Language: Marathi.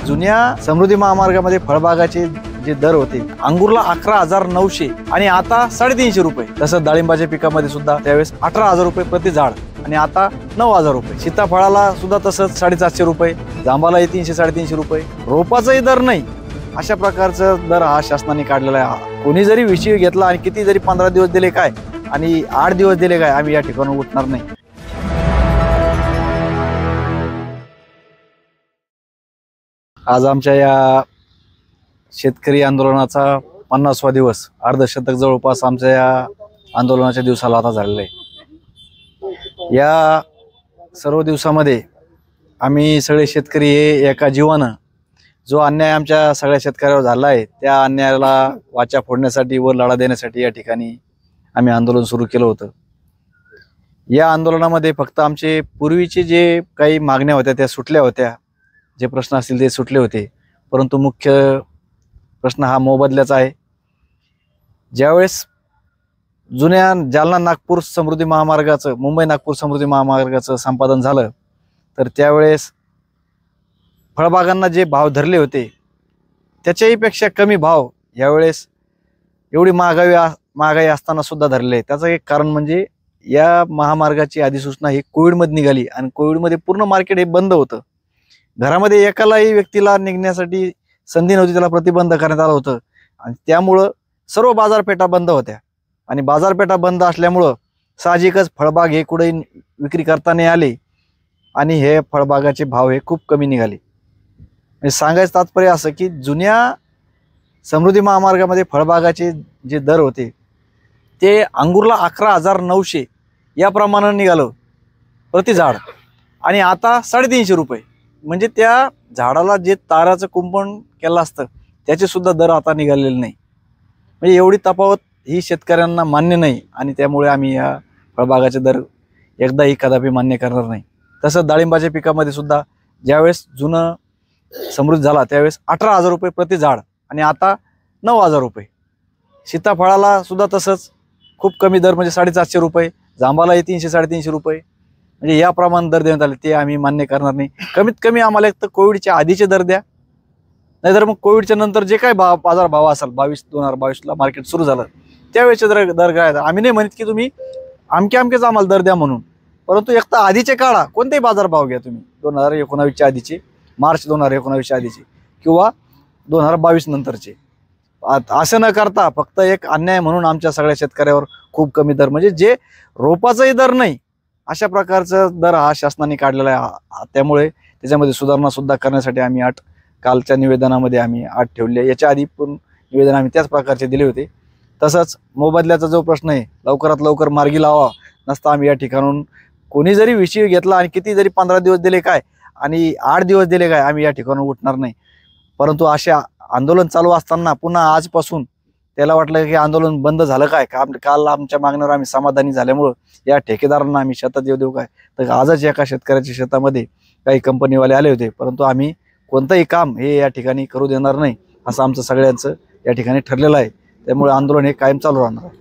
जुन्या समृद्धी महामार्गामध्ये फळबागाचे जे दर होते, अंगूरला 11,900 आणि आता 350 रुपये. तसंच डाळिंबाच्या पिकामध्ये सुद्धा त्यावेळेस 18,000 रुपये प्रति झाड आणि आता 9,000 रुपये. सीताफळाला सुद्धा तसंच 750 रुपये, जांबालाही 300-350 रुपये. रोपाचाही दर नाही. अशा प्रकारचा दर हा शासनाने काढलेला आहे. कोणी जरी विषय घेतला आणि किती जरी 15 दिवस दिले काय आणि 8 दिवस दिले काय, आम्ही या ठिकाणी उठणार नाही. आज आमच्या या शेतकरी आंदोलनाचा 50वा दिवस, अर्धशतक जवळपास आमच्या या आंदोलनाच्या दिवसाला आता झालेलं आहे. या सर्व दिवसामध्ये आम्ही सगळे शेतकरी हे एका जीवानं जो अन्याय आमच्या सगळ्या शेतकऱ्यावर झाला आहे, त्या अन्यायाला वाचा फोडण्यासाठी व लढा देण्यासाठी या ठिकाणी आम्ही आंदोलन सुरू केलं होतं. या आंदोलनामध्ये फक्त आमचे पूर्वीचे जे काही मागण्या होत्या त्या सुटल्या होत्या, जे प्रश्न असतील ते सुटले होते, परंतु मुख्य प्रश्न हा मोबदल्याचा आहे. ज्यावेळेस जुन्या जालना नागपूर समृद्धी महामार्गाचं, मुंबई नागपूर समृद्धी महामार्गाचं संपादन झालं, तर त्यावेळेस फळबागांना जे भाव धरले होते त्याच्याही पेक्षा कमी भाव यावेळेस एवढी महागाई असताना सुद्धा धरले. त्याचं एक कारण म्हणजे या महामार्गाची अधिसूचना ही कोविडमध्ये निघाली आणि कोविडमध्ये पूर्ण मार्केट हे बंद होतं. घरामध्ये एकालाही व्यक्तीला निघण्यासाठी संधी नव्हती, त्याला प्रतिबंध करण्यात आलं होतं आणि त्यामुळं सर्व बाजारपेठा बंद होत्या आणि बाजारपेठा बंद असल्यामुळं साहजिकच फळबाग हे कुठेही विक्री करता नाही आले आणि हे फळबागाचे भाव हे खूप कमी निघाले. म्हणजे सांगायचं तात्पर्य असं की जुन्या समृद्धी महामार्गामध्ये फळबागाचे जे दर होते ते अंगूरला 11,900 या प्रमाणाने निघालं प्रति झाड आणि आता 350 रुपये. म्हणजे त्या झाडाला जे ताराचं कुंपण केलं असतं त्याचे सुद्धा दर आता निघालेले नाही. म्हणजे एवढी तफावत ही शेतकऱ्यांना मान्य नाही आणि त्यामुळे आम्ही या फळबागाचे दर एकदाही कदापि मान्य करणार नाही. तसंच डाळिंबाच्या पिकामध्ये सुद्धा ज्यावेळेस जुनं समृद्ध झाला त्यावेळेस 18,000 रुपये प्रति झाड आणि आता 9,000 रुपये. सीताफळाला सुद्धा तसंच खूप कमी दर म्हणजे 750 रुपये, जांबालाही 300-350 रुपये. म्हणजे या प्रमाणात दर देण्यात आले, ते आम्ही मान्य करणार नाही. कमीत कमी आम्हाला एक तर कोविडच्या आधीचे दर द्या, नाहीतर मग कोविडच्या नंतर जे काय बाजार भाव असेल 2022ला मार्केट सुरू झालं त्यावेळेचे दर काय. आम्ही नाही म्हणत की तुम्ही अमकेच आम्हाला दर द्या म्हणून, परंतु एक तर आधीचे काढा, कोणतेही बाजार भाव घ्या तुम्ही 2019च्या आधीचे, मार्च 2019च्या आधीचे किंवा 2022 नंतरचे. असं न करता फक्त एक अन्याय म्हणून आमच्या सगळ्या शेतकऱ्यावर खूप कमी दर, म्हणजे जे रोपाचाही दर नाही अशा प्रकारचा दर हा शासनाने काढलेला आहे. त्यामुळे त्याच्यामध्ये सुधारणा सुद्धा करण्यासाठी आम्ही कालच्या निवेदनामध्ये आम्ही ठेवले आहे. याच्या आधी पण निवेदन आम्ही त्याच प्रकारचे दिले होते. तसंच मोबदल्याचा जो प्रश्न आहे लवकरात लवकर मार्गी लावा, नसता आम्ही या ठिकाणून कोणी जरी विषय घेतला आणि किती जरी 15 दिवस दिले काय आणि 8 दिवस दिले काय, आम्ही या ठिकाणून उठणार नाही. परंतु अशा आंदोलन चालू असताना पुन्हा आजपासून त्याला वाटलं की आंदोलन बंद झालं काय, काल आमच्या मागण्यावर आम्ही समाधानी झाल्यामुळं या ठेकेदारांना आम्ही शेतात देऊ काय. तर आजच एका शेतकऱ्याच्या शेतामध्ये काही कंपनीवाले आले होते, परंतु आम्ही कोणतंही काम हे या ठिकाणी करू देणार नाही असं आमचं सगळ्यांचं या ठिकाणी ठरलेलं आहे. त्यामुळे आंदोलन हे कायम चालू राहणार आहे.